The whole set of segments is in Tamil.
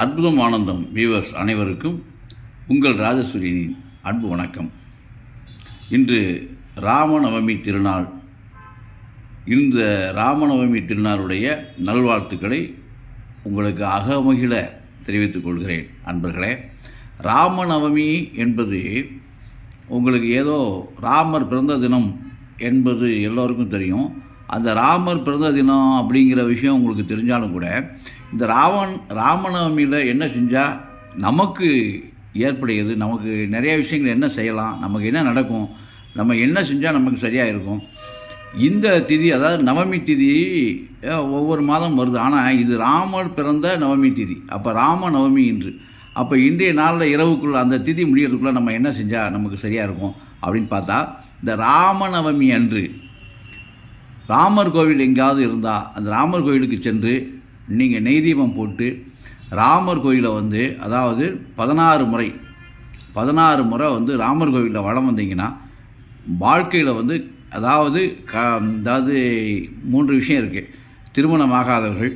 அற்புதம் ஆனந்தம் வியூவர்ஸ் அனைவருக்கும் உங்கள் ராஜசூரியனின் அன்பு வணக்கம். இன்று ராமநவமி திருநாள். இந்த ராமநவமி திருநாளுடைய நல்வாழ்த்துக்களை உங்களுக்கு அகமகிழ தெரிவித்துக் கொள்கிறேன். அன்பர்களே, ராமநவமி என்பது உங்களுக்கு ஏதோ ராமர் பிறந்த தினம் என்பது எல்லோருக்கும் தெரியும். அந்த ராமர் பிறந்த தினம் அப்படிங்கிற விஷயம் உங்களுக்கு தெரிஞ்சாலும் கூட இந்த ராமநவமியில் என்ன செஞ்சால் நமக்கு ஏற்புடையது, நமக்கு நிறைய விஷயங்கள் என்ன செய்யலாம், நமக்கு என்ன நடக்கும், நம்ம என்ன செஞ்சால் நமக்கு சரியாக இருக்கும். இந்த திதி, அதாவது நவமி திதி ஒவ்வொரு மாதம் வருது. ஆனால் இது ராமர் பிறந்த நவமி திதி. அப்போ ராம நவமி இன்று. அப்போ இன்றைய நாளில் இரவுக்குள்ளே அந்த திதி முடியறதுக்குள்ளே நம்ம என்ன செஞ்சால் நமக்கு சரியாக இருக்கும் அப்படின்னு பார்த்தா, இந்த ராமநவமி அன்று ராமர் கோவில் எங்கேயாவது இருந்தால் அந்த ராமர் கோவிலுக்கு சென்று நீங்கள் நெய் தீபம் போட்டு ராமர் கோயிலை அதாவது 16 முறை ராமர் கோவிலில் வலம் வந்தீங்கன்னா வாழ்க்கையில் அதாவது 3 விஷயம் இருக்குது. திருமணமாகாதவர்கள்,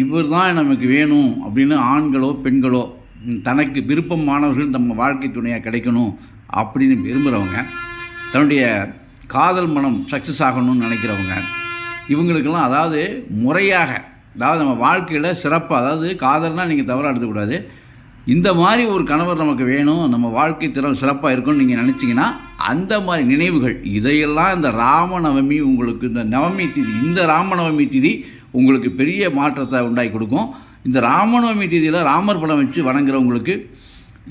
இவர் தான் நமக்கு வேணும் அப்படின்னு ஆண்களோ பெண்களோ தனக்கு விருப்பமானவர்கள் நம்ம வாழ்க்கை துணையாக கிடைக்கணும் அப்படின்னு விரும்புகிறவங்க, தன்னுடைய காதல் மனம் சக்ஸஸ் ஆகணும்னு நினைக்கிறவங்க, இவங்களுக்கெல்லாம் அதாவது முறையாக, அதாவது நம்ம வாழ்க்கையில் சிறப்பாக, அதாவது காதல்னால் நீங்கள் தவறாக எடுத்துக்கூடாது, இந்த மாதிரி ஒரு கணவர் நமக்கு வேணும், நம்ம வாழ்க்கை சிறப்பாக இருக்கும்னு நீங்கள் நினச்சிங்கன்னா அந்த மாதிரி நினைவுகள் இதையெல்லாம் இந்த ராமநவமி உங்களுக்கு, இந்த நவமி திதி, இந்த ராமநவமி திதி உங்களுக்கு பெரிய மாற்றத்தை உண்டாக்கி கொடுக்கும். இந்த ராமநவமி திதியில் ராமர் படம் வச்சு வணங்குறவங்களுக்கு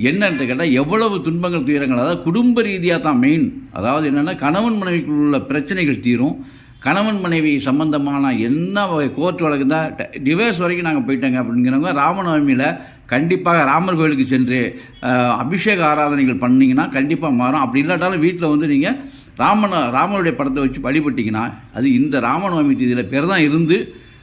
என்னென்று கேட்டால் எவ்வளவு துன்பங்கள் துயரங்கள், அதாவது குடும்ப ரீதியாக தான் மெயின். அதாவது என்னென்னா கணவன் மனைவிக்குள்ள உள்ள பிரச்சனைகள் தீரும். கணவன் மனைவி சம்பந்தமான என்ன கோர்ட் வழக்கு தான், டிவோர்ஸ் வரைக்கும் நாங்கள் போயிட்டோங்க அப்படிங்கிறவங்க ராமநவமியில் கண்டிப்பாக ராமர் கோயிலுக்கு சென்று அபிஷேக ஆராதனைகள் பண்ணிங்கன்னா கண்டிப்பாக மாறும். அப்படி இல்லாட்டாலும் வீட்டில் நீங்கள் ராமனுடைய படத்தை வச்சு வழிபட்டிங்கன்னா அது இந்த ராமநவமி தேதியில் பேர் தான் இருந்து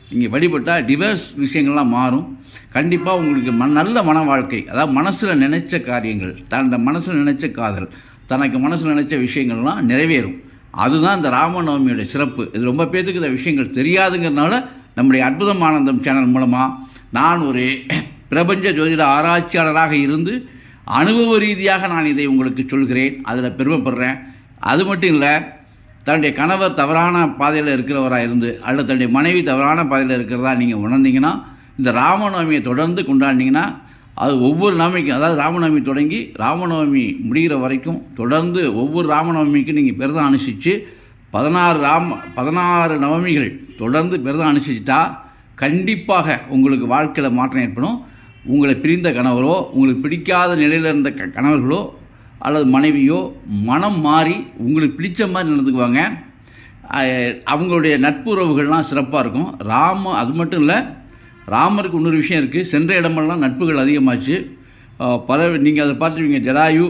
நீங்கள் வழிபட்டால் டிவோர்ஸ் விஷயங்கள்லாம் மாறும். கண்டிப்பாக உங்களுக்கு நல்ல மன வாழ்க்கை, அதாவது மனசில் நினைச்ச காரியங்கள், தன்னோட மனசில் நினைச்ச காதல், தனக்கு மனசில் நினைச்ச விஷயங்கள்லாம் நிறைவேறும். அதுதான் இந்த ராமநவமியோட சிறப்பு. இது ரொம்ப பேருக்கு இந்த விஷயங்கள் தெரியாதுங்கிறதுனால நம்முடைய அற்புதம் ஆனந்தம் சேனல் மூலமாக நான் ஒரு பிரபஞ்ச ஜோதிட ஆராய்ச்சியாளராக இருந்து அனுபவ ரீதியாக நான் இதை உங்களுக்கு சொல்கிறேன். அதில் பெருமைப்படுறேன். அது மட்டும் இல்லை, தன்னுடைய கணவர் தவறான பாதையில் இருக்கிறவராக இருந்து அல்லது தன்னுடைய மனைவி தவறான பாதையில் இருக்கிறதா நீங்கள் உணர்ந்தீங்கன்னா இந்த ராமநவமியை தொடர்ந்து கொண்டாடினீங்கன்னா அது ஒவ்வொரு நவமிக்கும், அதாவது ராமநவமி தொடங்கி ராமநவமி முடிகிற வரைக்கும் தொடர்ந்து ஒவ்வொரு ராமநவமிக்கும் நீங்கள் பெரிதாக அனுசரித்து 16 நவமிகள் தொடர்ந்து பெரிதாக அனுசரிச்சிட்டா கண்டிப்பாக உங்களுக்கு வாழ்க்கையில் மாற்றம் ஏற்படும். உங்களை பிரிந்த கணவரோ, உங்களுக்கு பிடிக்காத நிலையில் இருந்த கணவர்களோ அல்லது மனைவியோ மனம் மாறி உங்களுக்கு பிடிச்ச மாதிரி நடந்துக்குவாங்க. அவங்களுடைய நட்புறவுகள்லாம் சிறப்பாக இருக்கும். அது மட்டும் இல்லை, ராமருக்கு இன்னொரு விஷயம் இருக்குது. சென்ற இடமெல்லாம் நட்புகள் அதிகமாச்சு. நீங்கள் அதை பார்த்துருவீங்க, ஜடாயு,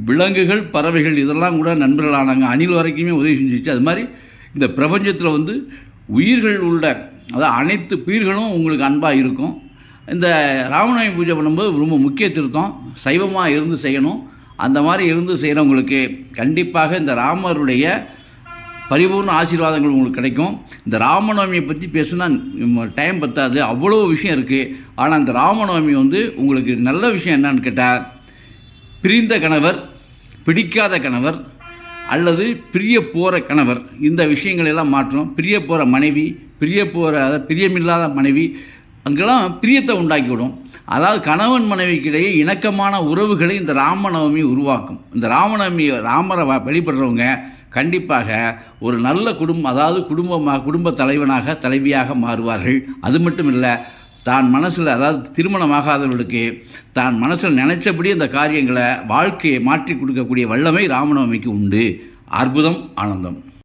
விலங்குகள், பறவைகள் இதெல்லாம் கூட நண்பர்களானாங்க. அணில் வரைக்குமே உதவி செஞ்சிச்சு. அது மாதிரி இந்த பிரபஞ்சத்தில் உயிர்கள் உள்ள, அதாவது அனைத்து உயிர்களும் உங்களுக்கு அன்பாக இருக்கும். இந்த ராமநவமி பூஜை பண்ணும்போது ரொம்ப முக்கிய திருத்தம், சைவமாக இருந்து செய்யணும். அந்த மாதிரி இருந்து செய்கிறவங்களுக்கு கண்டிப்பாக இந்த ராமருடைய பரிபூர்ண ஆசீர்வாதங்கள் உங்களுக்கு கிடைக்கும். இந்த ராமநவமியை பற்றி பேசுனா டைம் பத்தாது, அவ்வளோ விஷயம் இருக்குது. ஆனால் இந்த ராமநவமி உங்களுக்கு நல்ல விஷயம் என்னன்னு கேட்டால், பிரிந்த கணவர், பிடிக்காத கணவர் அல்லது பிரிய போகிற கணவர், இந்த விஷயங்களெல்லாம் மாற்றும். பிரிய போகிற மனைவி, அதாவது பிரியமில்லாத மனைவி, அங்கெல்லாம் பிரியத்தை உண்டாக்கிவிடும். அதாவது கணவன் மனைவிக்கிடையே இணக்கமான உறவுகளை இந்த ராமநவமி உருவாக்கும். இந்த ராமரை வழிபடுறவங்க கண்டிப்பாக ஒரு நல்ல குடும்பம், அதாவது குடும்ப தலைவனாக தலைவியாக மாறுவார்கள். அது மட்டும் இல்லை, தான் மனசில், அதாவது திருமணமாகாதவர்களுக்கு தான் மனசில் நினைச்சபடி அந்த காரியங்களை, வாழ்க்கையை மாற்றி கொடுக்கக்கூடிய வல்லமை ராமநவமிக்கு உண்டு. அற்புதம் ஆனந்தம்.